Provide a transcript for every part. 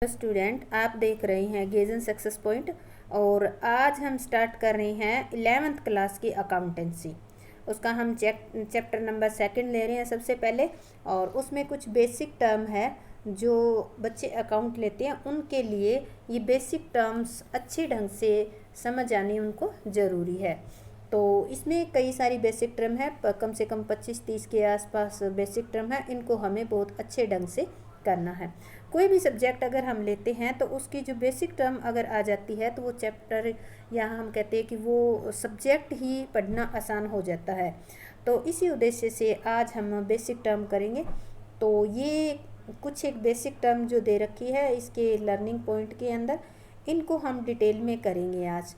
Student, आप देख रहे हैं गेजन सक्सेस पॉइंट। और आज हम स्टार्ट कर रहे हैं 11th क्लास की अकाउंटेंसी। उसका हम चैप्टर नंबर 2 ले रहे हैं सबसे पहले। और उसमें कुछ बेसिक टर्म है जो बच्चे अकाउंट लेते हैं, उनके लिए ये बेसिक टर्म्स अच्छे ढंग से समझ आनी उनको ज़रूरी है। तो इसमें कई सारी बेसिक टर्म है, कम से कम 25-30 के आसपास बेसिक टर्म है। इनको हमें बहुत अच्छे ढंग से करना है। कोई भी सब्जेक्ट अगर हम लेते हैं तो उसकी जो बेसिक टर्म अगर आ जाती है तो वो चैप्टर या हम कहते हैं कि वो सब्जेक्ट ही पढ़ना आसान हो जाता है। तो इसी उद्देश्य से आज हम बेसिक टर्म करेंगे। तो ये कुछ एक बेसिक टर्म जो दे रखी है इसके लर्निंग पॉइंट के अंदर, इनको हम डिटेल में करेंगे आज।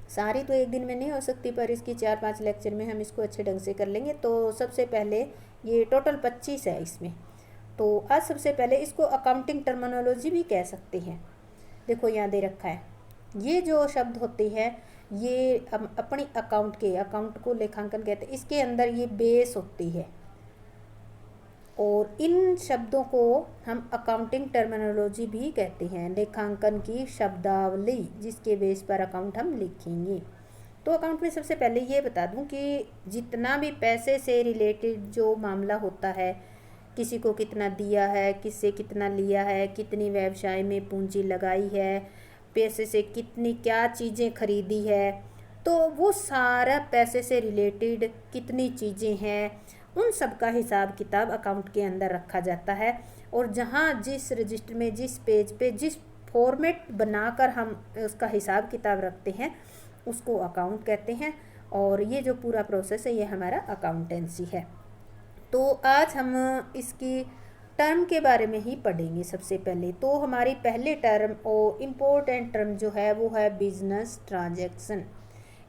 सारी तो एक दिन में नहीं हो सकती, पर इसकी 4-5 लेक्चर में हम इसको अच्छे ढंग से कर लेंगे। तो सबसे पहले ये टोटल 25 है इसमें। तो आज सबसे पहले इसको अकाउंटिंग टर्मिनोलॉजी भी कह सकते हैं। देखो यहाँ दे रखा है, ये जो शब्द होती है ये अपनी अकाउंट को लेखांकन कहते हैं। इसके अंदर ये बेस होती है और इन शब्दों को हम अकाउंटिंग टर्मिनोलॉजी भी कहते हैं। लेखांकन की शब्दावली जिसके बेस पर अकाउंट हम लिखेंगे। तो अकाउंट में सबसे पहले ये बता दूं कि जितना भी पैसे से रिलेटेड जो मामला होता है, किसी को कितना दिया है, किससे कितना लिया है, कितनी व्यवसाय में पूंजी लगाई है, पैसे से कितनी क्या चीज़ें खरीदी है, तो वो सारा पैसे से रिलेटेड कितनी चीज़ें हैं, उन सब का हिसाब किताब अकाउंट के अंदर रखा जाता है। और जहाँ जिस रजिस्टर में, जिस पेज पे, जिस फॉर्मेट बनाकर हम उसका हिसाब किताब रखते हैं उसको अकाउंट कहते हैं। और ये जो पूरा प्रोसेस है ये हमारा अकाउंटेंसी है। तो आज हम इसकी टर्म के बारे में ही पढ़ेंगे सबसे पहले। तो हमारी पहले टर्म और इम्पोर्टेंट टर्म जो है वो है बिजनेस ट्रांजैक्शन,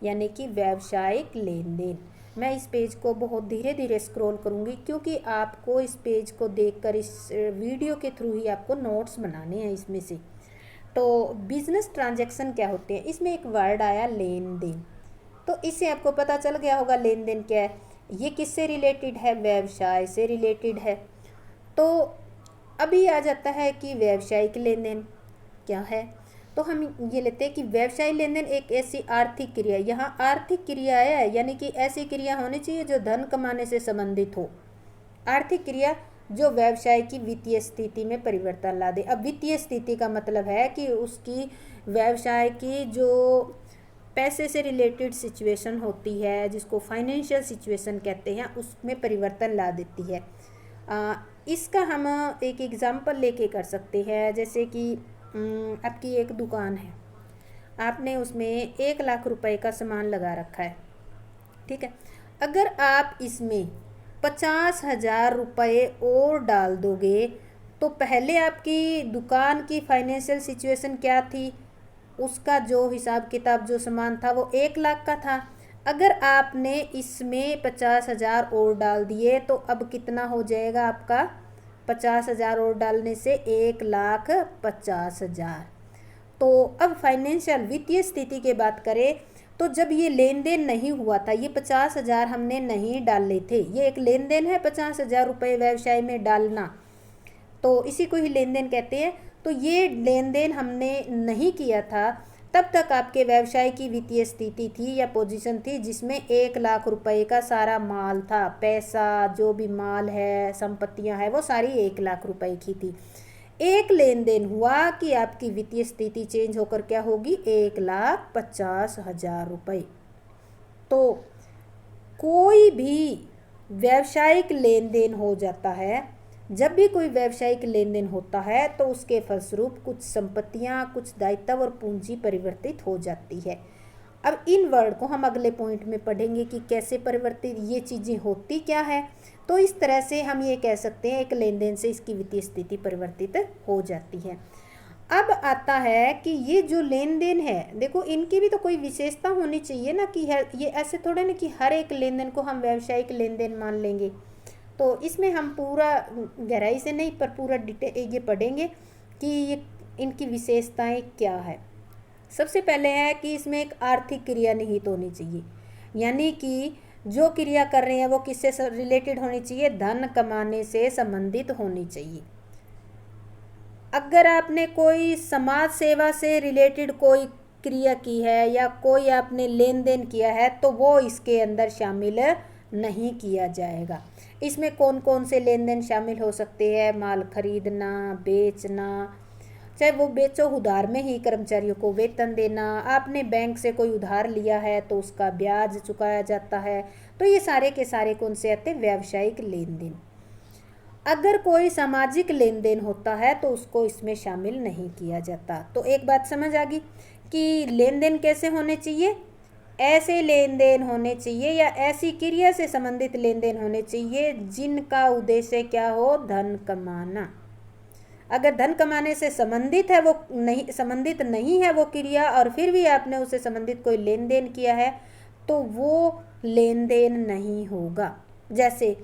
यानी कि व्यावसायिक लेन देन। मैं इस पेज को बहुत धीरे धीरे स्क्रॉल करूँगी क्योंकि आपको इस पेज को देखकर इस वीडियो के थ्रू ही आपको नोट्स बनाने हैं इसमें से। तो बिजनेस ट्रांजैक्शन क्या होते हैं, इसमें एक वर्ड आया लेन देन। तो इससे आपको पता चल गया होगा लेन देन क्या है। ये किससे रिलेटेड है? व्यवसाय से रिलेटेड है। तो अभी आ जाता है कि व्यावसायिक लेन देन क्या है। तो हम ये लेते हैं कि व्यवसायिक लेन देन एक ऐसी आर्थिक क्रिया, यहाँ आर्थिक क्रिया है यानी कि ऐसी क्रिया होनी चाहिए जो धन कमाने से संबंधित हो। आर्थिक क्रिया जो व्यवसाय की वित्तीय स्थिति में परिवर्तन ला दे। अब वित्तीय स्थिति का मतलब है कि उसकी व्यवसाय की जो पैसे से रिलेटेड सिचुएशन होती है, जिसको फाइनेंशियल सिचुएशन कहते हैं, उसमें परिवर्तन ला देती है। इसका हम एक एग्जांपल लेके कर सकते हैं। जैसे कि आपकी एक दुकान है, आपने उसमें 1 लाख रुपए का सामान लगा रखा है, ठीक है। अगर आप इसमें 50,000 रुपये और डाल दोगे तो पहले आपकी दुकान की फाइनेंशियल सिचुएशन क्या थी, उसका जो हिसाब किताब जो सामान था वो 1 लाख का था। अगर आपने इसमें 50,000 और डाल दिए तो अब कितना हो जाएगा आपका? 50,000 और डालने से 1,50,000। तो अब फाइनेंशियल वित्तीय स्थिति की बात करें तो जब ये लेन देन नहीं हुआ था, ये 50,000 हमने नहीं डाले थे, ये एक लेन देन है 50,000 रुपये व्यवसाय में डालना, तो इसी को ही लेन देन कहते हैं। तो ये लेन देन हमने नहीं किया था, तब तक आपके व्यवसाय की वित्तीय स्थिति थी या पोजीशन थी जिसमें 1 लाख रुपए का सारा माल था, पैसा जो भी माल है, संपत्तियां हैं, वो सारी 1 लाख रुपए की थी। एक लेन देन हुआ कि आपकी वित्तीय स्थिति चेंज होकर क्या होगी? 1,50,000 रुपये। तो कोई भी व्यावसायिक लेन देन हो जाता है, जब भी कोई व्यावसायिक लेन देन होता है तो उसके फलस्वरूप कुछ संपत्तियां, कुछ दायित्व और पूंजी परिवर्तित हो जाती है। अब इन वर्ड को हम अगले पॉइंट में पढ़ेंगे कि कैसे परिवर्तित ये चीज़ें होती क्या है। तो इस तरह से हम ये कह सकते हैं एक लेन देन से इसकी वित्तीय स्थिति परिवर्तित हो जाती है। अब आता है कि ये जो लेन देन है, देखो इनकी भी तो कोई विशेषता होनी चाहिए ना, कि ये ऐसे थोड़े ना कि हर एक लेन देन को हम व्यावसायिक लेन देन मान लेंगे। तो इसमें हम पूरा गहराई से नहीं पर पूरा डिटेल ये पढ़ेंगे कि ये इनकी विशेषताएं क्या है। सबसे पहले है कि इसमें एक आर्थिक क्रिया निहित होनी चाहिए, यानी कि जो क्रिया कर रहे हैं वो किससे रिलेटेड होनी चाहिए? धन कमाने से संबंधित होनी चाहिए। अगर आपने कोई समाज सेवा से रिलेटेड कोई क्रिया की है या कोई आपने लेन देन किया है तो वो इसके अंदर शामिल नहीं किया जाएगा। इसमें कौन कौन से लेन देन शामिल हो सकते हैं? माल खरीदना, बेचना, चाहे वो बेचो उधार में ही कर्मचारियों को वेतन देना, आपने बैंक से कोई उधार लिया है तो उसका ब्याज चुकाया जाता है, तो ये सारे के सारे कौन से आते हैं? व्यावसायिक लेन देन। अगर कोई सामाजिक लेन देन होता है तो उसको इसमें शामिल नहीं किया जाता। तो एक बात समझ आ गई कि लेन देन कैसे होने चाहिए? ऐसे लेन देन होने चाहिए या ऐसी क्रिया से संबंधित लेन देन होने चाहिए जिनका उद्देश्य क्या हो? धन कमाना। अगर धन कमाने से संबंधित है वो नहीं, संबंधित नहीं है वो क्रिया और फिर भी आपने उससे संबंधित कोई लेन देन किया है तो वो लेन देन नहीं होगा। जैसे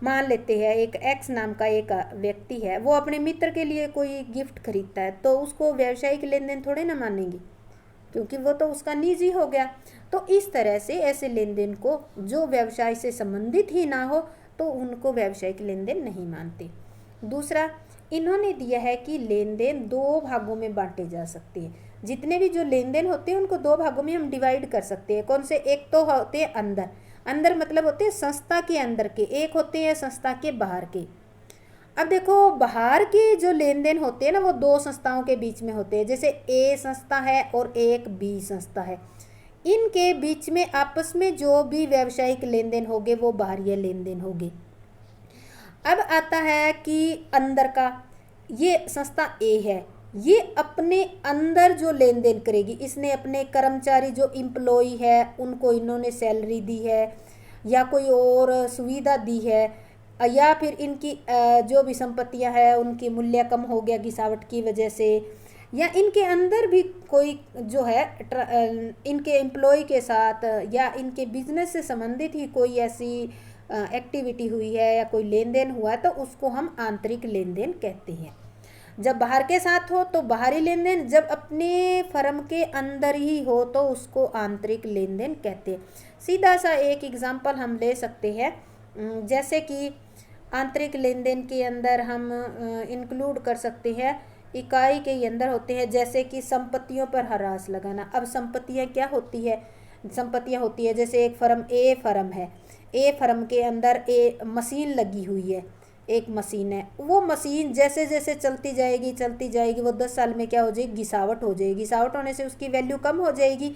मान लेते हैं एक एक्स नाम का एक व्यक्ति है, वो अपने मित्र के लिए कोई गिफ्ट खरीदता है तो उसको व्यावसायिक लेन देन थोड़े ना मानेंगे, क्योंकि वो तो उसका निजी हो गया। तो इस तरह से ऐसे लेन देन को जो व्यवसाय से संबंधित ही ना हो तो उनको व्यावसायिक लेन देन नहीं मानते। दूसरा, इन्होंने दिया है कि लेन देन दो भागों में बांटे जा सकते हैं। जितने भी जो लेन देन होते हैं उनको दो भागों में हम डिवाइड कर सकते हैं। कौन से? एक तो होते हैं अंदर, अंदर मतलब होते हैं संस्था के अंदर के, एक होते हैं संस्था के बाहर के। अब देखो बाहर के जो लेन देन होते हैं ना वो दो संस्थाओं के बीच में होते हैं, जैसे ए संस्था है और एक बी संस्था है। इनके बीच में आपस में जो भी व्यावसायिक लेन देन होंगे वो बाहरी लेन देन होंगे। अब आता है कि अंदर का, ये संस्था ए है, ये अपने अंदर जो लेन देन करेगी, इसने अपने कर्मचारी जो एम्प्लॉई है उनको इन्होंने सैलरी दी है या कोई और सुविधा दी है, या फिर इनकी जो भी संपत्तियां हैं उनकी मूल्य कम हो गया गिरावट की वजह से, या इनके अंदर भी कोई जो है इनके एम्प्लॉय के साथ या इनके बिजनेस से संबंधित ही कोई ऐसी एक्टिविटी हुई है या कोई लेन देन हुआ है तो उसको हम आंतरिक लेन देन कहते हैं। जब बाहर के साथ हो तो बाहरी लेन देन, जब अपने फर्म के अंदर ही हो तो उसको आंतरिक लेन देन कहते हैं। सीधा सा एक एग्जांपल हम ले सकते हैं, जैसे कि आंतरिक लेन देन के अंदर हम इंक्लूड कर सकते हैं, इकाई के अंदर होते हैं जैसे कि संपत्तियों पर हरास लगाना। अब संपत्तियां क्या होती है? संपत्तियां होती है जैसे एक फर्म ए फर्म है, ए फर्म के अंदर ए मशीन लगी हुई है, एक मशीन है, वो मशीन जैसे जैसे चलती जाएगी वो 10 साल में क्या हो जाएगी? घिसावट हो जाएगी। घिसावट होने से उसकी वैल्यू कम हो जाएगी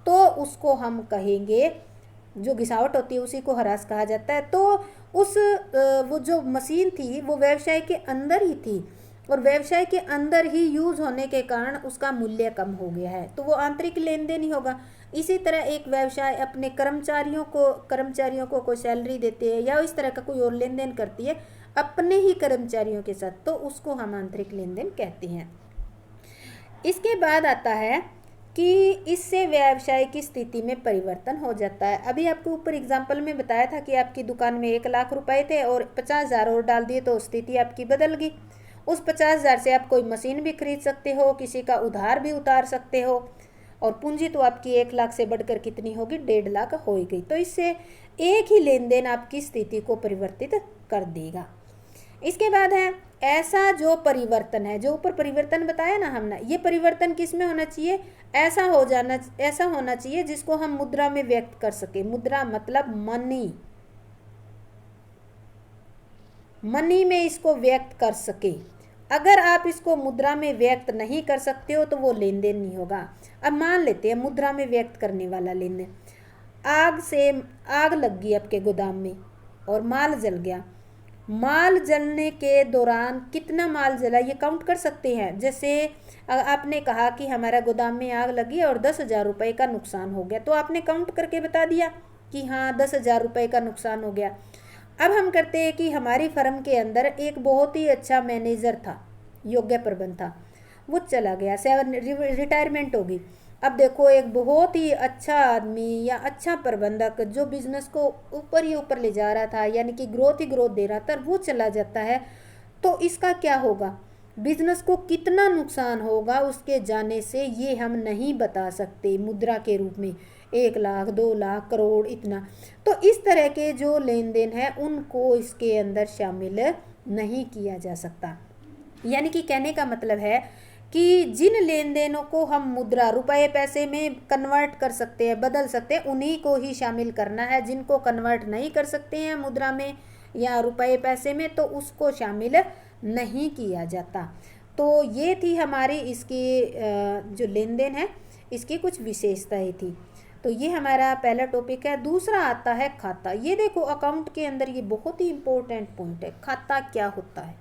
तो उसको हम कहेंगे, जो घिसावट होती है उसी को ह्रास कहा जाता है। तो उस वो जो मशीन थी वो व्यवसाय के अंदर ही थी और व्यवसाय के अंदर ही यूज होने के कारण उसका मूल्य कम हो गया है, तो वो आंतरिक लेन देन ही होगा। इसी तरह एक व्यवसाय अपने कर्मचारियों को कोई सैलरी देते हैं या इस तरह का कोई और लेन देन करती है अपने ही कर्मचारियों के साथ, तो उसको हम आंतरिक लेन देन कहते हैं। इसके बाद आता है कि इससे व्यवसाय की स्थिति में परिवर्तन हो जाता है। अभी आपको ऊपर एग्जाम्पल में बताया था कि आपकी दुकान में 1 लाख रुपए थे और 50,000 और डाल दिए तो स्थिति आपकी बदल गई। उस 50,000 से आप कोई मशीन भी खरीद सकते हो, किसी का उधार भी उतार सकते हो और पूंजी तो आपकी 1 लाख से बढ़कर कितनी होगी? 1.5 लाख हो गई। तो इससे एक ही लेन देन आपकी स्थिति को परिवर्तित कर देगा। इसके बाद है ऐसा जो परिवर्तन है, जो ऊपर परिवर्तन बताया ना हमने, ये परिवर्तन किस में होना चाहिए? ऐसा होना चाहिए जिसको हम मुद्रा में व्यक्त कर सके। मुद्रा मतलब मनी में इसको व्यक्त कर सके। अगर आप इसको मुद्रा में व्यक्त नहीं कर सकते हो तो वो लेन देन नहीं होगा। अब मान लेते हैं मुद्रा में व्यक्त करने वाला लेन देन, आग लग गई आपके गोदाम में और माल जल गया। माल जलने के दौरान कितना माल जला ये काउंट कर सकते हैं। जैसे आपने कहा कि हमारा गोदाम में आग लगी और 10,000 रुपये का नुकसान हो गया, तो आपने काउंट करके बता दिया कि हाँ 10,000 रुपये का नुकसान हो गया। अब हम करते हैं कि हमारी फर्म के अंदर एक बहुत ही अच्छा मैनेजर था, योग्य प्रबंध था, वो चला गया, रिटायरमेंट होगी। अब देखो एक बहुत ही अच्छा आदमी या अच्छा प्रबंधक जो बिजनेस को ऊपर ही ऊपर ले जा रहा था, यानी कि ग्रोथ ही ग्रोथ दे रहा था, वो चला जाता है तो इसका क्या होगा? बिजनेस को कितना नुकसान होगा उसके जाने से ये हम नहीं बता सकते मुद्रा के रूप में, 1 लाख 2 लाख करोड़ इतना। तो इस तरह के जो लेन देन है उनको इसके अंदर शामिल नहीं किया जा सकता। यानी कि कहने का मतलब है कि जिन लेन देनों को हम मुद्रा रुपए पैसे में कन्वर्ट कर सकते हैं, बदल सकते हैं, उन्हीं को ही शामिल करना है। जिनको कन्वर्ट नहीं कर सकते हैं मुद्रा में या रुपए पैसे में, तो उसको शामिल नहीं किया जाता। तो ये थी हमारी इसकी जो लेन देन है इसकी कुछ विशेषताएं थी। तो ये हमारा पहला टॉपिक है। दूसरा आता है खाता। ये देखो अकाउंट के अंदर ये बहुत ही इम्पोर्टेंट पॉइंट है। खाता क्या होता है?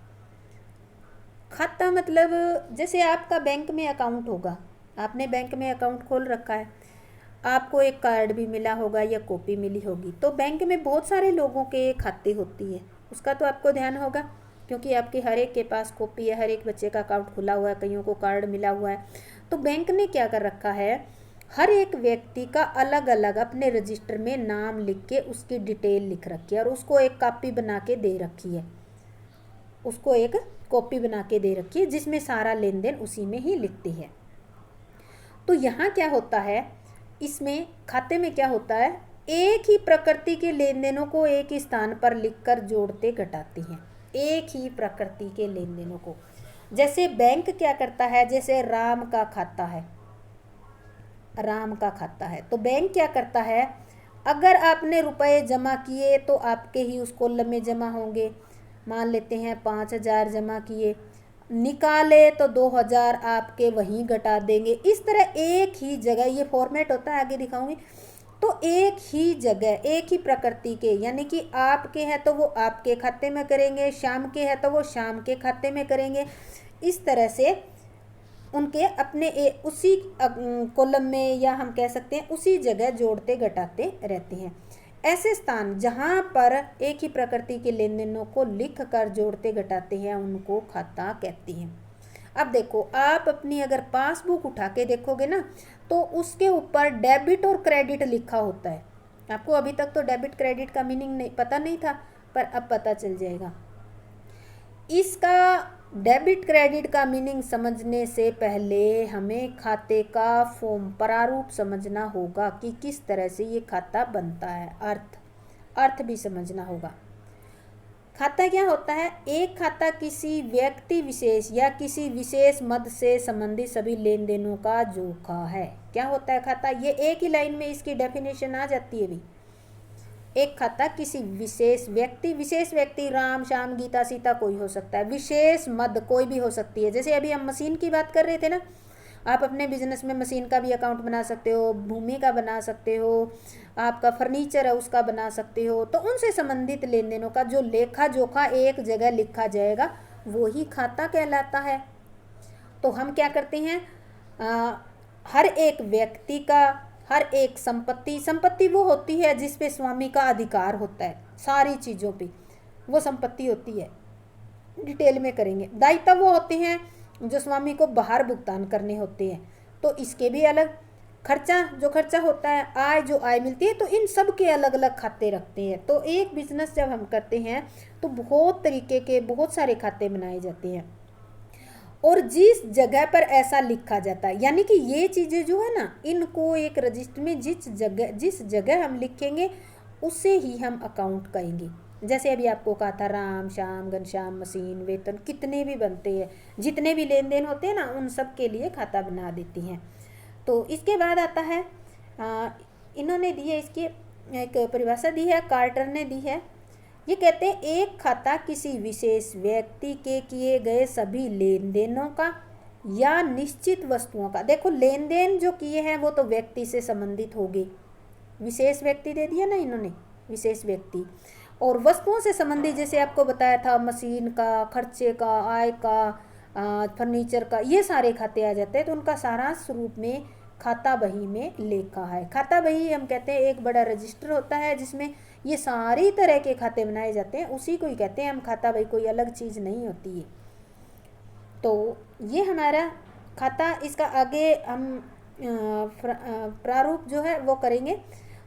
खाता मतलब जैसे आपका बैंक में अकाउंट होगा, आपने बैंक में अकाउंट खोल रखा है, आपको एक कार्ड भी मिला होगा या कॉपी मिली होगी। तो बैंक में बहुत सारे लोगों के खाते होती है, उसका तो आपको ध्यान होगा क्योंकि आपके हर एक के पास कॉपी है, हर एक बच्चे का अकाउंट खुला हुआ है, कईयों को कार्ड मिला हुआ है। तो बैंक ने क्या कर रखा है, हर एक व्यक्ति का अलग अलग अपने रजिस्टर में नाम लिख के उसकी डिटेल लिख रखी है और उसको एक कॉपी बना के दे रखी है, उसको एक कॉपी बना के दे रखी है जिसमें सारा लेन देन उसी में ही लिखती है। तो यहाँ क्या होता है, इसमें खाते में क्या होता है, एक ही प्रकृति के लेन देनों को एक ही स्थान पर लिखकर जोड़ते घटाती हैं। एक ही प्रकृति के लेन देनों को, जैसे बैंक क्या करता है, जैसे राम का खाता है, राम का खाता है, तो बैंक क्या करता है, अगर आपने रुपए जमा किए तो आपके ही उस कॉलम में जमा होंगे। मान लेते हैं 5,000 जमा किए, निकाले तो 2,000 आपके वहीं घटा देंगे। इस तरह एक ही जगह, ये फॉर्मेट होता है, आगे दिखाऊंगी। तो एक ही जगह, एक ही प्रकृति के, यानी कि आपके हैं तो वो आपके खाते में करेंगे, शाम के हैं तो वो शाम के खाते में करेंगे। इस तरह से उनके अपने उसी कॉलम में, या हम कह सकते हैं उसी जगह जोड़ते घटाते रहते हैं। ऐसे स्थान जहाँ पर एक ही प्रकृति के लेन देनों को लिख कर जोड़ते घटाते हैं उनको खाता कहते हैं। अब देखो, आप अपनी अगर पासबुक उठा के देखोगे ना, तो उसके ऊपर डेबिट और क्रेडिट लिखा होता है। आपको अभी तक तो डेबिट क्रेडिट का मीनिंग नहीं पता नहीं था, पर अब पता चल जाएगा। इसका डेबिट क्रेडिट का मीनिंग समझने से पहले हमें खाते का फॉर्म, प्रारूप समझना होगा कि किस तरह से ये खाता बनता है। अर्थ भी समझना होगा। खाता क्या होता है, एक खाता किसी व्यक्ति विशेष या किसी विशेष मद से संबंधित सभी लेन देनों का जोखा है। क्या होता है खाता, ये एक ही लाइन में इसकी डेफिनेशन आ जाती है भी। एक खाता किसी विशेष व्यक्ति राम श्याम गीता सीता कोई हो सकता है, विशेष मद कोई भी हो सकती है। जैसे अभी हम मशीन की बात कर रहे थे ना, आप अपने बिजनेस में मशीन का भी अकाउंट बना सकते हो, भूमि का बना सकते हो, आपका फर्नीचर है उसका बना सकते हो। तो उनसे संबंधित लेन देनों का जो लेखा जोखा एक जगह लिखा जाएगा वो ही खाता कहलाता है। तो हम क्या करते हैं, हर एक व्यक्ति का, हर एक संपत्ति वो होती है जिस पे स्वामी का अधिकार होता है, सारी चीज़ों पे वो संपत्ति होती है। डिटेल में करेंगे। दायित्व वो होते हैं जो स्वामी को बाहर भुगतान करने होते हैं, तो इसके भी अलग। खर्चा, जो खर्चा होता है, आय जो आय मिलती है, तो इन सब के अलग अलग खाते रखते हैं। तो एक बिजनेस जब हम करते हैं तो बहुत तरीके के बहुत सारे खाते बनाए जाते हैं और जिस जगह पर ऐसा लिखा जाता है, यानी कि ये चीज़ें जो है ना, इनको एक रजिस्टर में जिस जगह हम लिखेंगे उसे ही हम अकाउंट कहेंगे। जैसे अभी आपको कहा था, राम श्याम घनश्याम मशीन वेतन कितने भी बनते हैं, जितने भी लेन देन होते हैं ना, उन सब के लिए खाता बना देती हैं। तो इसके बाद आता है, इन्होंने दी है, इसकी एक परिभाषा दी है, कार्टर ने दी है। ये कहते हैं एक खाता किसी विशेष व्यक्ति के किए गए सभी लेन देनों का या निश्चित वस्तुओं का। देखो, लेन देन जो किए हैं वो तो व्यक्ति से संबंधित हो गए, विशेष व्यक्ति दे दिया ना इन्होंने, विशेष व्यक्ति। और वस्तुओं से संबंधित जैसे आपको बताया था, मशीन का, खर्चे का, आय का, फर्नीचर का, ये सारे खाते आ जाते हैं। तो उनका सारांश रूप में खाता बही में लिखा है। खाता बही हम कहते हैं एक बड़ा रजिस्टर होता है जिसमें ये सारी तरह के खाते बनाए जाते हैं, उसी को ही कहते हैं हम खाता बही, कोई अलग चीज़ नहीं होती है। तो ये हमारा खाता, इसका आगे हम प्रारूप जो है वो करेंगे।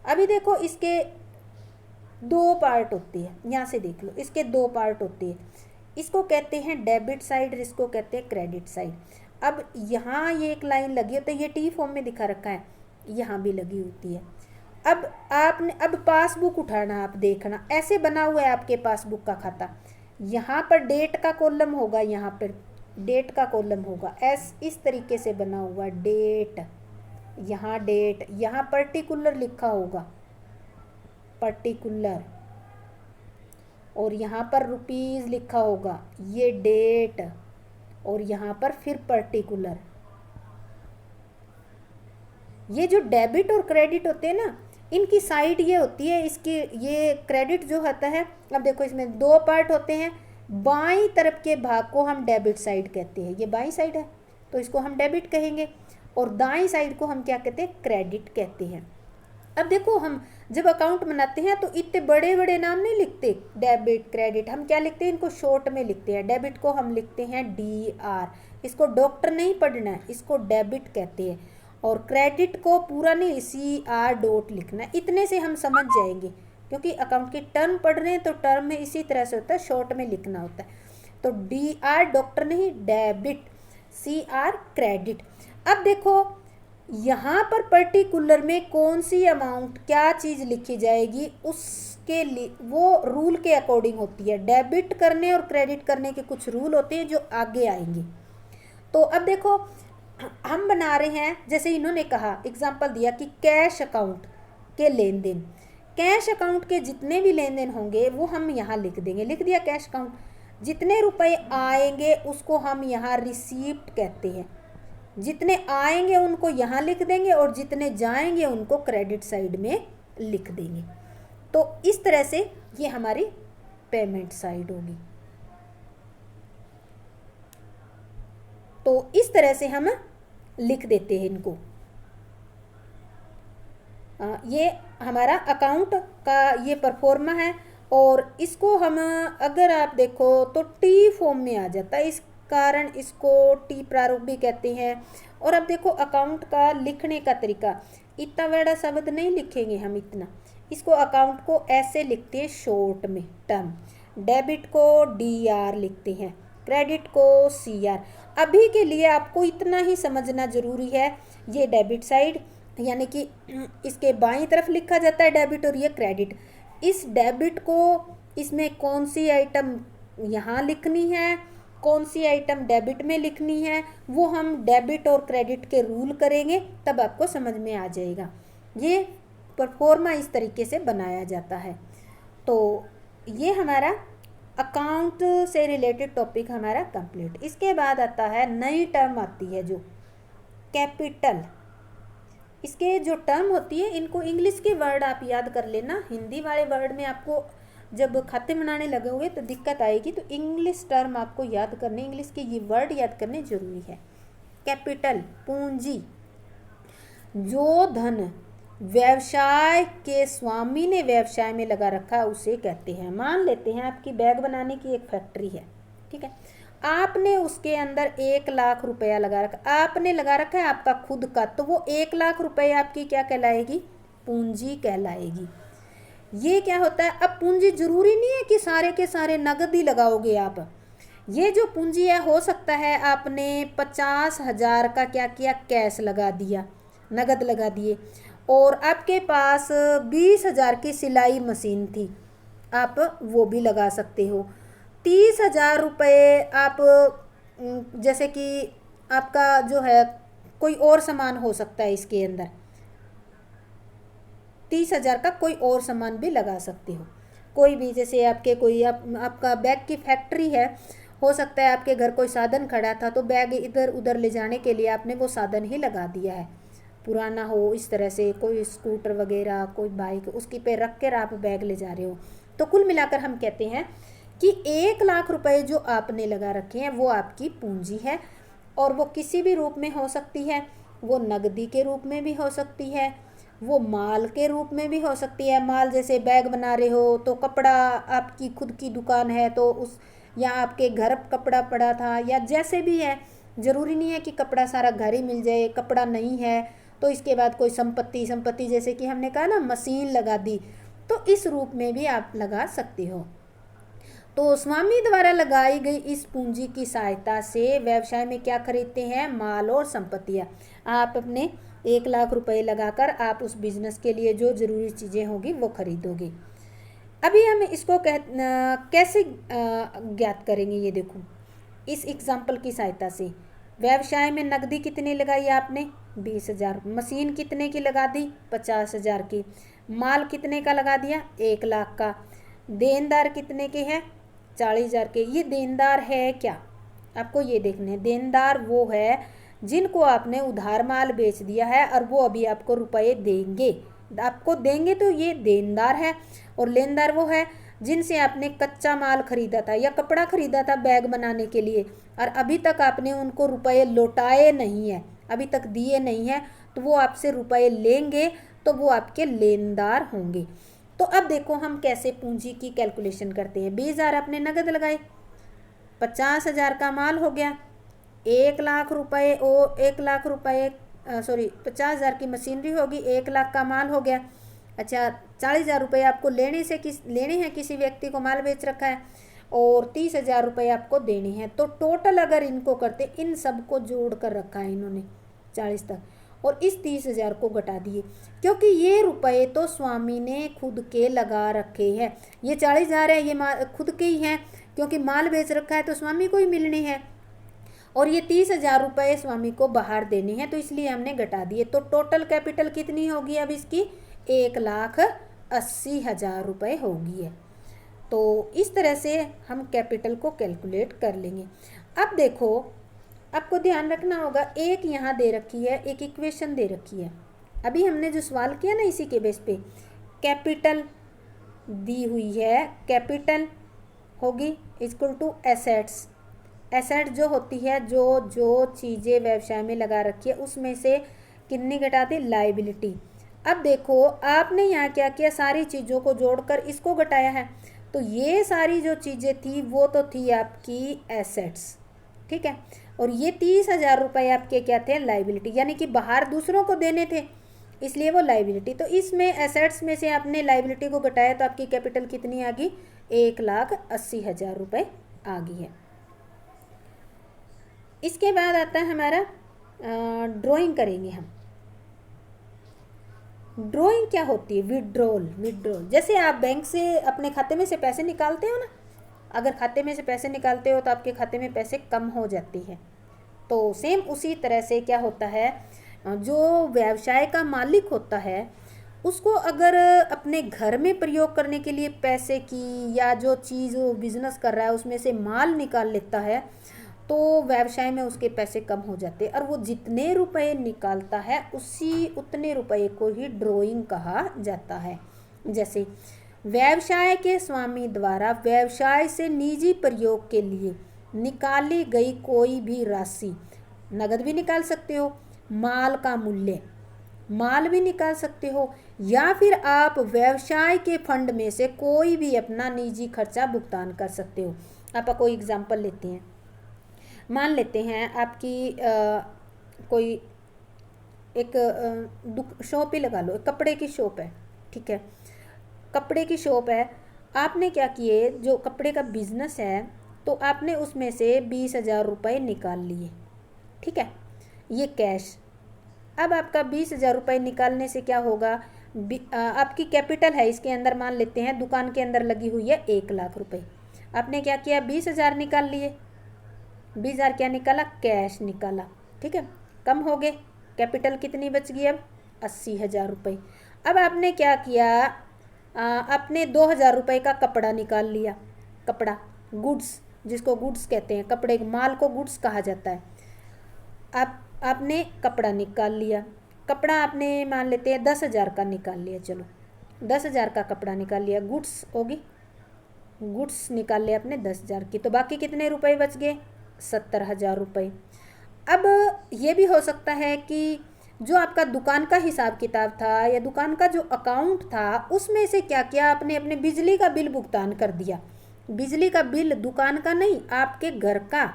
अभी देखो, इसके दो पार्ट होती है, यहाँ से देख लो, इसके दो पार्ट होती है। इसको कहते हैं डेबिट साइड, इसको कहते हैं क्रेडिट साइड। अब यहाँ ये एक लाइन लगी होती है, ये टी फॉर्म में दिखा रखा है, यहाँ भी लगी होती है। अब आपने, अब पासबुक उठाना, आप देखना ऐसे बना हुआ है आपके पासबुक का खाता। यहाँ पर डेट का कॉलम होगा, यहाँ पर डेट का कॉलम होगा, एस इस तरीके से बना हुआ डेट, यहाँ पर्टिकुलर लिखा होगा, पर्टिकुलर, और यहाँ पर रुपीज़ लिखा होगा, ये डेट, और यहाँ पर फिर पर्टिकुलर। ये जो डेबिट और क्रेडिट होते हैं ना, इनकी साइड ये होती है, इसकी ये क्रेडिट जो होता है, अब देखो इसमें दो पार्ट होते हैं, बाईं तरफ के भाग को हम डेबिट साइड कहते हैं, ये बाईं साइड है तो इसको हम डेबिट कहेंगे, और दाईं साइड को हम क्या कहते हैं, क्रेडिट कहते हैं। अब देखो हम जब अकाउंट बनाते हैं तो इतने बड़े बड़े नाम नहीं लिखते, डेबिट क्रेडिट, हम क्या लिखते हैं, इनको शॉर्ट में लिखते हैं। डेबिट को हम लिखते हैं DR, इसको डॉक्टर नहीं पढ़ना है, इसको डेबिट कहते हैं, और क्रेडिट को पूरा नहीं CR डॉट लिखना है। इतने से हम समझ जाएंगे, क्योंकि अकाउंट की टर्म पढ़ रहे हैं तो टर्म में इसी तरह से होता है, शॉर्ट में लिखना होता है। तो DR डॉक्टर नहीं, डेबिट, CR क्रेडिट। अब देखो यहाँ पर पर्टिकुलर में कौन सी अमाउंट क्या चीज़ लिखी जाएगी, उसके लिए वो रूल के अकॉर्डिंग होती है। डेबिट करने और क्रेडिट करने के कुछ रूल होते हैं जो आगे आएंगे। तो अब देखो हम बना रहे हैं, जैसे इन्होंने कहा, एग्जांपल दिया कि कैश अकाउंट के लेन देन, कैश अकाउंट के जितने भी लेन देन होंगे वो हम यहाँ लिख देंगे, लिख दिया कैश अकाउंट। जितने रुपए आएंगे उसको हम यहाँ रिसीप्ट कहते हैं, जितने आएंगे उनको यहाँ लिख देंगे और जितने जाएंगे उनको क्रेडिट साइड में लिख देंगे। तो इस तरह से ये हमारी पेमेंट साइड होगी। तो इस तरह से हम लिख देते हैं इनको। ये हमारा अकाउंट का ये परफॉर्मा है, और इसको हम अगर आप देखो तो टी फॉर्म में आ जाता है, इस कारण इसको टी प्रारूप भी कहते हैं। और अब देखो अकाउंट का लिखने का तरीका, इतना बड़ा शब्द नहीं लिखेंगे हम, इतना, इसको अकाउंट को ऐसे लिखते हैं शॉर्ट में, टर्म। डेबिट को DR लिखते हैं, क्रेडिट को CR। अभी के लिए आपको इतना ही समझना जरूरी है, ये डेबिट साइड यानी कि इसके बाईं तरफ लिखा जाता है डेबिट, और ये क्रेडिट। इस डेबिट को इसमें कौन सी आइटम यहाँ लिखनी है, कौन सी आइटम डेबिट में लिखनी है, वो हम डेबिट और क्रेडिट के रूल करेंगे, तब आपको समझ में आ जाएगा। ये परफॉर्मा इस तरीके से बनाया जाता है। तो ये हमारा अकाउंट से रिलेटेड टॉपिक हमारा कंप्लीट। इसके बाद आता है नई टर्म आती है जो कैपिटल। इसके जो टर्म होती है, इनको इंग्लिश के वर्ड आप याद कर लेना, हिंदी वाले वर्ड में आपको जब खाते बनाने लगोगे तो दिक्कत आएगी, तो इंग्लिश टर्म आपको याद करने, इंग्लिश के ये वर्ड याद करने जरूरी है। कैपिटल पूंजी, जो धन व्यवसाय के स्वामी ने व्यवसाय में लगा रखा है उसे कहते हैं। मान लेते हैं आपकी बैग बनाने की एक फैक्ट्री है, ठीक है, आपने उसके अंदर 1 लाख रुपया लगा रखा, आपने लगा रखा है आपका खुद का, तो वो 1 लाख रुपये आपकी क्या कहलाएगी, पूंजी कहलाएगी। ये क्या होता है, अब पूंजी जरूरी नहीं है कि सारे के सारे नगद ही लगाओगे आप। ये जो पूंजी है, हो सकता है आपने 50,000 का क्या किया, कैश लगा दिया, नगद लगा दिए, और आपके पास 20,000 की सिलाई मशीन थी, आप वो भी लगा सकते हो। 30,000 रुपये आप जैसे कि आपका जो है कोई और सामान हो सकता है, इसके अंदर 30,000 का कोई और सामान भी लगा सकते हो। कोई भी, जैसे आपके कोई आपका बैग की फैक्ट्री है, हो सकता है आपके घर कोई साधन खड़ा था तो बैग इधर उधर ले जाने के लिए आपने वो साधन ही लगा दिया है, पुराना हो, इस तरह से कोई स्कूटर वगैरह, कोई बाइक, उसकी पे रख कर आप बैग ले जा रहे हो। तो कुल मिलाकर हम कहते हैं कि 1 लाख रुपए जो आपने लगा रखे हैं वो आपकी पूंजी है, और वो किसी भी रूप में हो सकती है, वो नकदी के रूप में भी हो सकती है, वो माल के रूप में भी हो सकती है। माल जैसे बैग बना रहे हो तो कपड़ा, आपकी खुद की दुकान है तो उस, या आपके घर कपड़ा पड़ा था, या जैसे भी है, ज़रूरी नहीं है कि कपड़ा सारा घर ही मिल जाए। कपड़ा नहीं है तो इसके बाद कोई संपत्ति जैसे कि हमने कहा ना, मशीन लगा दी, तो इस रूप में भी आप लगा सकते हो। तो स्वामी द्वारा लगाई गई इस पूंजी की सहायता से व्यवसाय में क्या खरीदते हैं, माल और संपत्तियाँ। आप अपने 1 लाख रुपए लगाकर आप उस बिजनेस के लिए जो ज़रूरी चीज़ें होगी वो खरीदोगे। अभी हम इसको कैसे ज्ञात करेंगे, ये देखो, इस एग्जाम्पल की सहायता से। व्यवसाय में नकदी कितनी लगाई आपने? 20,000। मशीन कितने की लगा दी? 50,000 की। माल कितने का लगा दिया? 1,00,000 का। देनदार कितने के हैं? 40,000 के। ये देनदार है क्या? आपको ये देखना है। देनदार वो है जिनको आपने उधार माल बेच दिया है और वो अभी आपको रुपए देंगे, आपको देंगे, तो ये देनदार है। और लेनदार वो है जिनसे आपने कच्चा माल खरीदा था या कपड़ा खरीदा था बैग बनाने के लिए और अभी तक आपने उनको रुपए लौटाए नहीं है, अभी तक दिए नहीं है, तो वो आपसे रुपए लेंगे, तो वो आपके लेनदार होंगे। तो अब देखो हम कैसे पूंजी की कैलकुलेशन करते हैं। 20,000 आपने नगद लगाए, 50,000 का माल हो गया, 1,00,000 रुपये, ओ 1,00,000 रुपये, सॉरी 50,000 की मशीनरी होगी, 1,00,000 का माल हो गया। अच्छा, 40,000 रुपये आपको लेने हैं, किसी व्यक्ति को माल बेच रखा है, और 30,000 रुपये आपको देने हैं। तो टोटल अगर इनको करते, इन सबको जोड़ कर रखा है इन्होंने 40 तक, और इस 30,000 को घटा दिए, क्योंकि ये रुपए तो स्वामी ने खुद के लगा रखे हैं। ये 40,000 है, ये खुद के ही हैं, क्योंकि माल बेच रखा है तो स्वामी को ही मिलने हैं, और ये 30,000 रुपये स्वामी को बाहर देने हैं, तो इसलिए हमने घटा दिए। तो टोटल कैपिटल कितनी होगी अब इसकी? 1,80,000 रुपये होगी है। तो इस तरह से हम कैपिटल को कैलकुलेट कर लेंगे। अब देखो, आपको ध्यान रखना होगा, एक यहाँ दे रखी है, एक इक्वेशन दे रखी है। अभी हमने जो सवाल किया ना, इसी के बेस पे कैपिटल दी हुई है, कैपिटल होगी इक्वल टू एसेट्स। एसेट जो होती है, जो चीज़ें व्यवसाय में लगा रखी है, उसमें से कितनी घटा दी? लायबिलिटी। अब देखो आपने यहाँ क्या किया, सारी चीज़ों को जोड़कर इसको घटाया है, तो ये सारी जो चीज़ें थी वो तो थी आपकी एसेट्स, ठीक है, और ये 30,000 रुपये आपके क्या थे? लायबिलिटी, यानी कि बाहर दूसरों को देने थे, इसलिए वो लायबिलिटी। तो इसमें एसेट्स में से आपने लायबिलिटी को घटाया, तो आपकी कैपिटल कितनी आ गई? 1,80,000 रुपये आ गई है। इसके बाद आता है हमारा ड्राइंग करेंगे हम। ड्राइंग क्या होती है? विड्रॉल। जैसे आप बैंक से अपने खाते में से पैसे निकालते हो ना, अगर खाते में से पैसे निकालते हो तो आपके खाते में पैसे कम हो जाती है, तो सेम उसी तरह से क्या होता है, जो व्यवसाय का मालिक होता है उसको अगर अपने घर में प्रयोग करने के लिए पैसे की, या जो चीज़ वो बिजनेस कर रहा है उसमें से माल निकाल लेता है, तो व्यवसाय में उसके पैसे कम हो जाते हैं, और वो जितने रुपए निकालता है उतने रुपए को ही ड्राइंग कहा जाता है। जैसे व्यवसाय के स्वामी द्वारा व्यवसाय से निजी प्रयोग के लिए निकाली गई कोई भी राशि, नगद भी निकाल सकते हो, माल का मूल्य, माल भी निकाल सकते हो, या फिर आप व्यवसाय के फंड में से कोई भी अपना निजी खर्चा भुगतान कर सकते हो। आप कोई एग्जांपल लेते हैं, मान लेते हैं आपकी कोई एक शॉप ही लगा लो, कपड़े की शॉप है, ठीक है, कपड़े की शॉप है, आपने क्या किए, जो कपड़े का बिजनेस है, तो आपने उसमें से 20,000 रुपये निकाल लिए, ठीक है, ये कैश। अब आपका 20,000 रुपये निकालने से क्या होगा, आपकी कैपिटल है इसके अंदर, मान लेते हैं दुकान के अंदर लगी हुई है 1,00,000 रुपये, आपने क्या किया, 20,000 निकाल लिए, 20,000 क्या निकाला? कैश निकाला, ठीक है, कम हो गए, कैपिटल कितनी बच गई अब? 80,000 रुपये। अब आपने क्या किया, आपने 2,000 रुपये का कपड़ा निकाल लिया, कपड़ा, गुड्स, जिसको गुड्स कहते हैं, कपड़े माल को गुड्स कहा जाता है। आपने कपड़ा निकाल लिया, कपड़ा आपने मान लेते हैं 10,000 का निकाल लिया, चलो 10,000 का कपड़ा निकाल लिया, गुड्स होगी, गुड्स निकाल लिया आपने 10,000 की, तो बाकी कितने रुपए बच गए? 70,000 रुपये। अब ये भी हो सकता है कि जो आपका दुकान का हिसाब किताब था या दुकान का जो अकाउंट था, उसमें से क्या किया आपने, अपने बिजली का बिल भुगतान कर दिया, बिजली का बिल दुकान का नहीं, आपके घर का,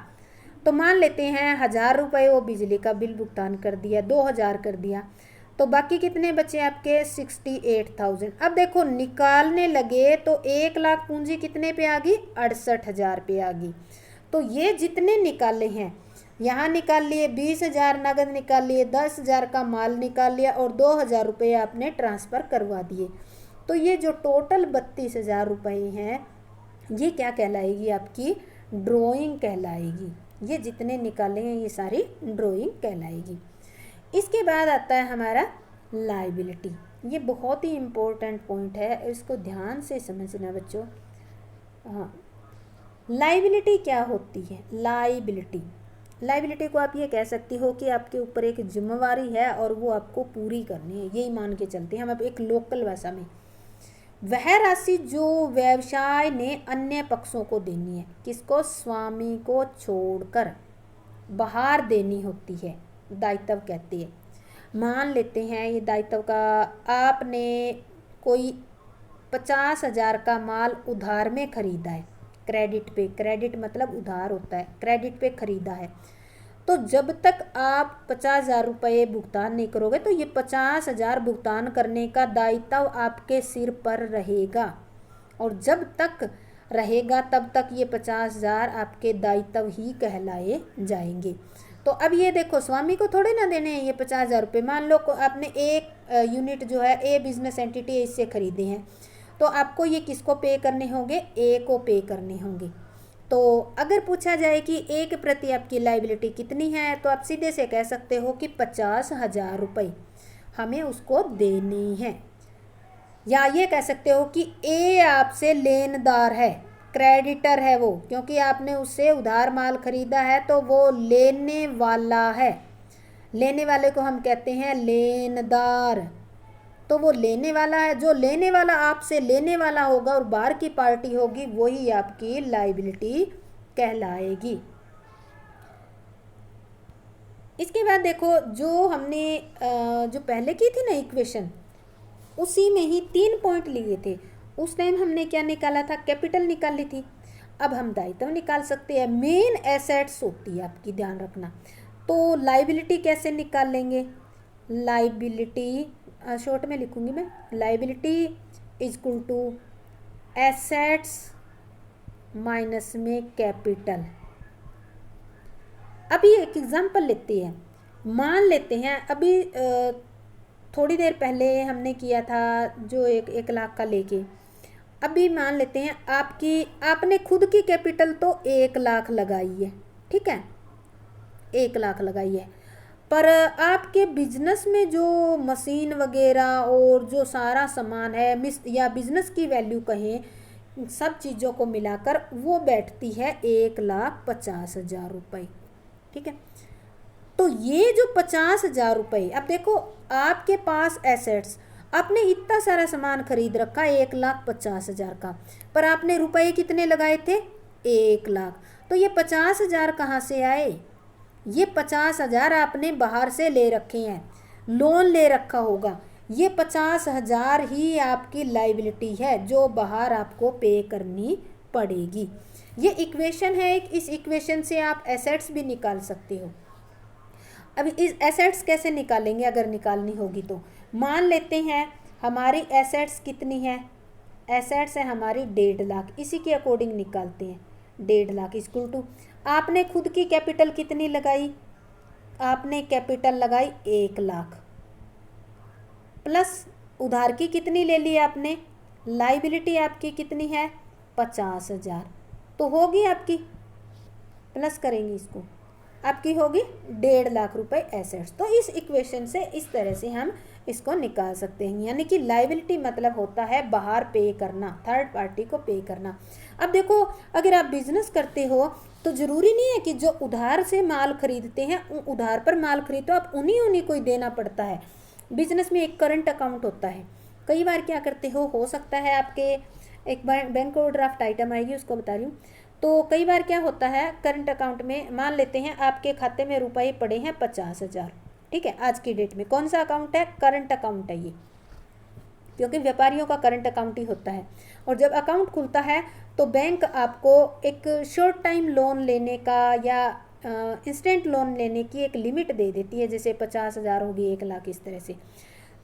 तो मान लेते हैं 1,000 रुपये वो बिजली का बिल भुगतान कर दिया, 2,000 कर दिया, तो बाकी कितने बचे आपके? 68,000। अब देखो निकालने लगे तो 1,00,000 पूंजी कितने पे आ गई? 68,000 पे आ गई। तो ये जितने निकाले हैं, यहाँ निकाल लिए 20,000 नगद निकाल लिए, 10,000 का माल निकाल लिया, और 2,000 रुपये आपने ट्रांसफ़र करवा दिए, तो ये जो टोटल 32,000 रुपये हैं, ये क्या कहलाएगी? आपकी ड्राइंग कहलाएगी। ये जितने निकाले हैं ये सारी ड्राइंग कहलाएगी। इसके बाद आता है हमारा लायबिलिटी। ये बहुत ही इम्पोर्टेंट पॉइंट है, इसको ध्यान से समझना बच्चों। हाँ, लायबिलिटी क्या होती है? लायबिलिटी को आप ये कह सकती हो कि आपके ऊपर एक जिम्मेवारी है और वो आपको पूरी करनी है, यही मान के चलते हैं हम अब एक लोकल भाषा में। वह राशि जो व्यवसाय ने अन्य पक्षों को देनी है, किसको? स्वामी को छोड़कर बाहर देनी होती है, दायित्व कहते हैं। मान लेते हैं ये दायित्व का, आपने कोई 50,000 का माल उधार में खरीदा है, क्रेडिट पे, क्रेडिट मतलब उधार होता है, क्रेडिट पे खरीदा है। तो जब तक आप 50,000 रुपये भुगतान नहीं करोगे तो ये 50,000 भुगतान करने का दायित्व आपके सिर पर रहेगा, और जब तक रहेगा तब तक ये 50,000 आपके दायित्व ही कहलाए जाएंगे। तो अब ये देखो, स्वामी को थोड़े ना देने हैं ये 50,000 रुपये। मान लो आपने एक यूनिट जो है, ए बिजनेस एंटिटी है, इससे खरीदे हैं, तो आपको ये किसको पे करने होंगे? ए को पे करने होंगे। तो अगर पूछा जाए कि ए के प्रति आपकी लायबिलिटी कितनी है, तो आप सीधे से कह सकते हो कि 50,000 रुपये हमें उसको देनी है। या ये कह सकते हो कि ए आपसे लेनदार है, क्रेडिटर है वो, क्योंकि आपने उससे उधार माल खरीदा है तो वो लेने वाला है। लेने वाले को हम कहते हैं लेनदार। तो वो लेने वाला है, जो लेने वाला आपसे लेने वाला होगा और बाहर की पार्टी होगी, वही आपकी लायबिलिटी कहलाएगी। इसके बाद देखो, जो हमने जो पहले की थी ना इक्वेशन, उसी में ही 3 पॉइंट लिए थे। उस टाइम हमने क्या निकाला था? कैपिटल निकाली थी। अब हम दायित्व निकाल सकते हैं। मेन एसेट्स होती है आपकी, ध्यान रखना। तो लायबिलिटी कैसे निकाल लेंगे? लायबिलिटी शॉर्ट में लिखूंगी मैं, liability is equal to assets minus में कैपिटल। अभी एक एग्जांपल लेते हैं। मान लेते हैं अभी थोड़ी देर पहले हमने किया था जो 1 लाख का लेके, अभी मान लेते हैं आपने खुद की कैपिटल तो 1 लाख लगाई है, ठीक है, 1 लाख लगाई है, पर आपके बिजनेस में जो मशीन वगैरह और जो सारा सामान है, या बिजनेस की वैल्यू कहें, सब चीज़ों को मिलाकर वो बैठती है 1,50,000 रुपये, ठीक है। तो ये जो 50,000 रुपये, अब देखो आपके पास एसेट्स, आपने इतना सारा सामान खरीद रखा 1,50,000 का, पर आपने रुपए कितने लगाए थे? 1 लाख। तो ये 50,000 कहाँ से आए? ये 50,000 आपने बाहर से ले रखे हैं, लोन ले रखा होगा। ये 50,000 ही आपकी लायबिलिटी है जो बाहर आपको पे करनी पड़ेगी। ये इक्वेशन है एक, इस इक्वेशन से आप एसेट्स भी निकाल सकते हो। अब इस एसेट्स कैसे निकालेंगे अगर निकालनी होगी तो? मान लेते हैं हमारी एसेट्स कितनी है? एसेट्स है हमारी 1.5 लाख, इसी के अकॉर्डिंग निकालते हैं। 1.5 लाख इक्वल टू, आपने खुद की कैपिटल कितनी लगाई? आपने कैपिटल लगाई 1 लाख, प्लस उधार की कितनी ले ली आपने? लायबिलिटी आपकी कितनी है? 50,000। तो होगी आपकी, प्लस करेंगे इसको, आपकी होगी 1.5 लाख रुपए एसेट्स। तो इस इक्वेशन से इस तरह से हम इसको निकाल सकते हैं। यानी कि लायबिलिटी मतलब होता है बाहर पे करना, थर्ड पार्टी को पे करना। अब देखो, अगर आप बिजनेस करते हो तो ज़रूरी नहीं है कि जो उधार से माल खरीदते हैं, उधार पर माल खरीदते हो आप उन्हीं को ही देना पड़ता है। बिजनेस में एक करंट अकाउंट होता है। कई बार क्या करते हो सकता है आपके एक बैंक ओवरड्राफ्ट आइटम आएगी, उसको बता रही हूँ। तो कई बार क्या होता है, करंट अकाउंट में मान लेते हैं आपके खाते में रुपए पड़े हैं 50,000, ठीक है। आज की डेट में कौन सा अकाउंट है? करंट अकाउंट है ये, क्योंकि व्यापारियों का करंट अकाउंट ही होता है। और जब अकाउंट खुलता है तो बैंक आपको एक शॉर्ट टाइम लोन लेने का या इंस्टेंट लोन लेने की एक लिमिट दे देती है, जैसे 50,000 होगी, 1 लाख, इस तरह से।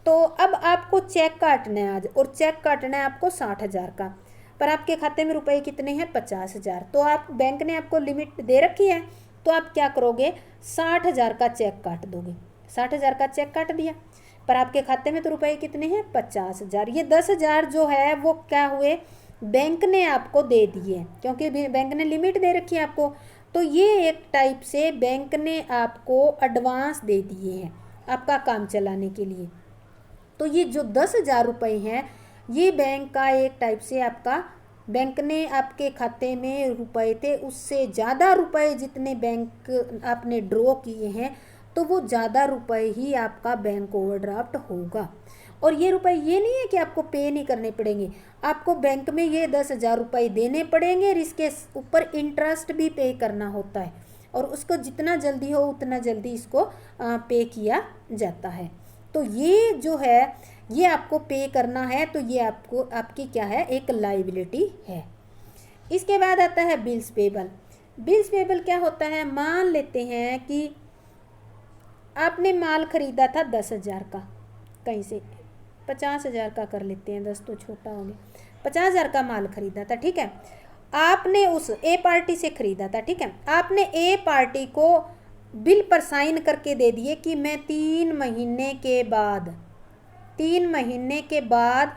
तो अब आपको चेक काटना है आज, और चेक काटना है आपको 60,000 का, पर आपके खाते में रुपए कितने हैं? 50,000। तो आप, बैंक ने आपको लिमिट दे रखी है, तो आप क्या करोगे? 60,000 का चेक काट दोगे। 60,000 का चेक काट दिया, पर आपके खाते में तो रुपए कितने हैं? 50,000। ये 10,000 जो है वो क्या हुए? बैंक ने आपको दे दिए हैं, क्योंकि बैंक ने लिमिट दे रखी है आपको, तो ये एक टाइप से बैंक ने आपको एडवांस दे दिए हैं आपका काम चलाने के लिए। तो ये जो 10,000 रुपये हैं, ये बैंक का एक टाइप से आपका, बैंक ने आपके खाते में रुपए थे, उससे ज़्यादा रुपए जितने बैंक आपने ड्रॉ किए हैं, तो वो ज़्यादा रुपए ही आपका बैंक ओवरड्राफ्ट होगा। और ये रुपए ये नहीं है कि आपको पे नहीं करने पड़ेंगे, आपको बैंक में ये 10,000 रुपये देने पड़ेंगे और इसके ऊपर इंटरेस्ट भी पे करना होता है, और उसको जितना जल्दी हो उतना जल्दी इसको पे किया जाता है। तो ये जो है ये आपको पे करना है, तो ये आपको आपकी क्या है, एक लाइबिलिटी है। इसके बाद आता है बिल्स पेबल। बिल्स पेबल क्या होता है, मान लेते हैं कि आपने माल खरीदा था 10,000 का, कहीं से 50,000 का कर लेते हैं, 10 तो छोटा हो गया, 50,000 का माल खरीदा था, ठीक है। आपने उस ए पार्टी से खरीदा था, ठीक है। आपने ए पार्टी को बिल पर साइन करके दे दिए कि मैं 3 महीने के बाद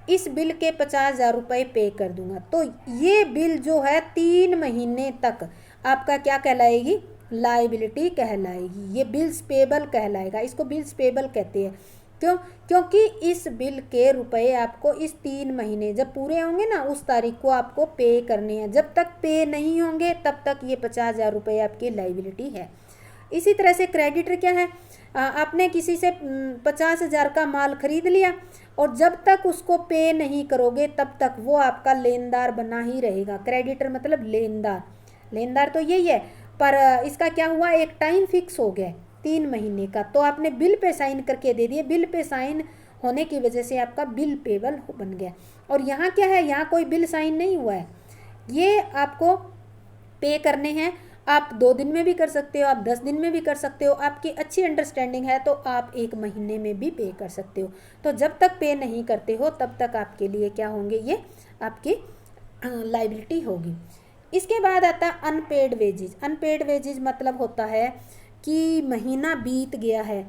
इस बिल के 50,000 रुपये पे कर दूंगा। तो ये बिल जो है 3 महीने तक आपका क्या कहलाएगी, लाइबिलिटी कहलाएगी, ये बिल्स पेबल कहलाएगा। इसको बिल्स पेबल कहते हैं, क्यों, क्योंकि इस बिल के रुपए आपको इस 3 महीने जब पूरे होंगे ना, उस तारीख को आपको पे करने हैं। जब तक पे नहीं होंगे तब तक ये 50,000 रुपये आपकी लाइबिलिटी है। इसी तरह से क्रेडिटर क्या है, आपने किसी से 50,000 का माल खरीद लिया, और जब तक उसको पे नहीं करोगे तब तक वो आपका लेनदार बना ही रहेगा। क्रेडिटर मतलब लेनदार, लेनदार तो यही है, पर इसका क्या हुआ, एक टाइम फिक्स हो गया 3 महीने का, तो आपने बिल पे साइन करके दे दिए। बिल पे साइन होने की वजह से आपका बिल पेबल बन गया। और यहाँ क्या है, यहाँ कोई बिल साइन नहीं हुआ है, ये आपको पे करने हैं। आप 2 दिन में भी कर सकते हो, आप 10 दिन में भी कर सकते हो, आपकी अच्छी अंडरस्टैंडिंग है तो आप 1 महीने में भी पे कर सकते हो। तो जब तक पे नहीं करते हो तब तक आपके लिए क्या होंगे, ये आपकी लाइबिलिटी होगी। इसके बाद आता है अनपेड वेजेज। अनपेड वेजेज मतलब होता है कि महीना बीत गया है,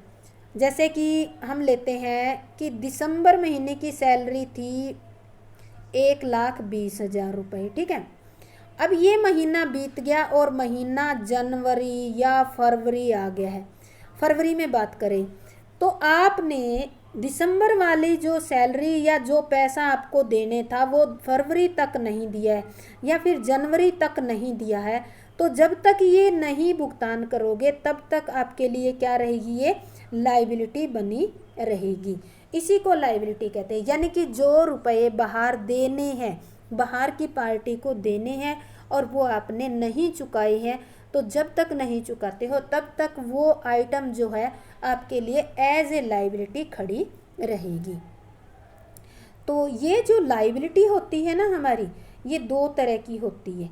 जैसे कि हम लेते हैं कि दिसंबर महीने की सैलरी थी 1,20,000 रुपये, ठीक है। अब ये महीना बीत गया और महीना जनवरी या फरवरी आ गया है। फरवरी में बात करें तो आपने दिसंबर वाली जो सैलरी या जो पैसा आपको देने था वो फरवरी तक नहीं दिया है, या फिर जनवरी तक नहीं दिया है। तो जब तक ये नहीं भुगतान करोगे तब तक आपके लिए क्या रहेगी, ये लाइबिलिटी बनी रहेगी। इसी को लाइबिलिटी कहते हैं। यानी कि जो रुपए बाहर देने हैं, बाहर की पार्टी को देने हैं और वो आपने नहीं चुकाए हैं, तो जब तक नहीं चुकाते हो तब तक वो आइटम जो है आपके लिए एज ए लाइबिलिटी खड़ी रहेगी। तो ये जो लाइबिलिटी होती है ना हमारी, ये 2 तरह की होती है,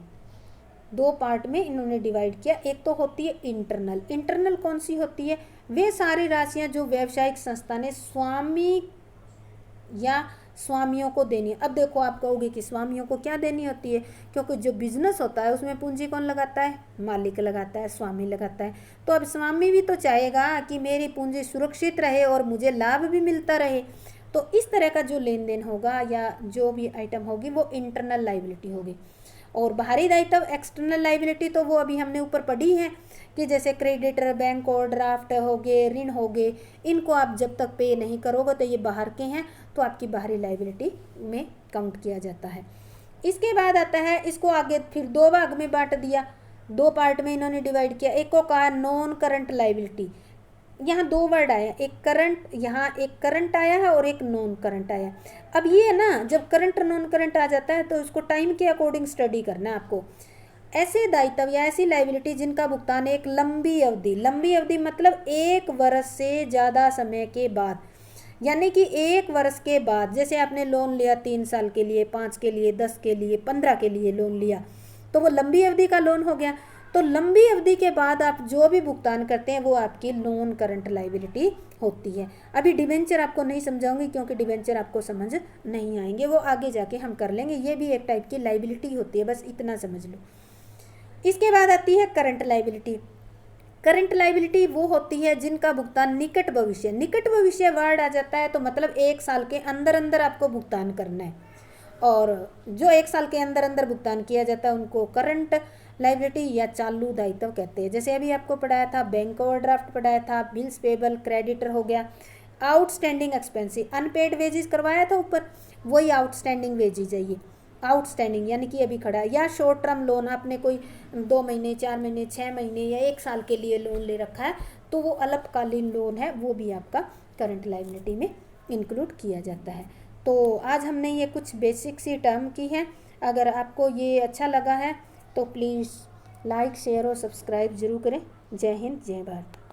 2 पार्ट में इन्होंने डिवाइड किया। एक तो होती है इंटरनल। इंटरनल कौन सी होती है, वे सारी राशियां जो व्यावसायिक संस्था ने स्वामी या स्वामियों को देनी है। अब देखो आप कहोगे कि स्वामियों को क्या देनी होती है, क्योंकि जो बिजनेस होता है उसमें पूंजी कौन लगाता है, मालिक लगाता है, स्वामी लगाता है। तो अब स्वामी भी तो चाहेगा कि मेरी पूंजी सुरक्षित रहे और मुझे लाभ भी मिलता रहे। तो इस तरह का जो लेन देन होगा या जो भी आइटम होगी वो इंटरनल लाइबिलिटी होगी। और बाहरी दायित्व एक्सटर्नल लाइबिलिटी तो वो अभी हमने ऊपर पढ़ी है कि जैसे क्रेडिटर, बैंक ओवरड्राफ्ट हो गए, ऋण हो गए, इनको आप जब तक पे नहीं करोगे तो ये बाहर के हैं, तो आपकी बाहरी लाइबिलिटी में काउंट किया जाता है। इसके बाद आता है, इसको आगे फिर 2 भाग में बांट दिया, 2 पार्ट में इन्होंने डिवाइड किया। एक को कहा नॉन करंट लाइबिलिटी। यहाँ 2 वर्ड आया, एक करंट, यहाँ एक करंट आया है और एक नॉन करंट आया। अब ये ना जब करंट नॉन करंट आ जाता है तो उसको टाइम के अकॉर्डिंग स्टडी करना है आपको। ऐसे दायित्व या ऐसी लाइबिलिटी जिनका भुगतान एक लंबी अवधि मतलब 1 वर्ष से ज़्यादा समय के बाद, यानी कि 1 वर्ष के बाद, जैसे आपने लोन लिया 3 साल के लिए, 5 के लिए, 10 के लिए, 15 के लिए लोन लिया, तो वो लंबी अवधि का लोन हो गया। तो लंबी अवधि के बाद आप जो भी भुगतान करते हैं वो आपकी नॉन करंट लाइबिलिटी होती है। अभी डिबेंचर आपको नहीं समझाऊंगी क्योंकि डिबेंचर आपको समझ नहीं आएंगे, वो आगे जाके हम कर लेंगे। ये भी एक टाइप की लाइबिलिटी होती है, बस इतना समझ लो। इसके बाद आती है करंट लाइबिलिटी। करंट लाइबिलिटी वो होती है जिनका भुगतान निकट भविष्य वर्ड आ जाता है तो मतलब 1 साल के अंदर अंदर आपको भुगतान करना है। और जो 1 साल के अंदर अंदर भुगतान किया जाता है उनको करंट लाइबिलिटी या चालू दायित्व कहते हैं। जैसे अभी आपको पढ़ाया था, बैंक ओवरड्राफ्ट पढ़ाया था, बिल्स पेबल क्रेडिटर हो गया, आउटस्टैंडिंग एक्सपेंसिव अनपेड वेजेस करवाया था ऊपर, वही आउटस्टैंडिंग वेजेज है ये, आउटस्टैंडिंग यानी कि अभी खड़ा है। या शॉर्ट टर्म लोन, आपने कोई 2 महीने, 4 महीने, 6 महीने या 1 साल के लिए लोन ले रखा है, तो वो अल्पकालीन लोन है, वो भी आपका करंट लायबिलिटी में इंक्लूड किया जाता है। तो आज हमने ये कुछ बेसिक सी टर्म की हैं। अगर आपको ये अच्छा लगा है तो प्लीज़ लाइक, शेयर और सब्सक्राइब ज़रूर करें। जय हिंद, जय भारत।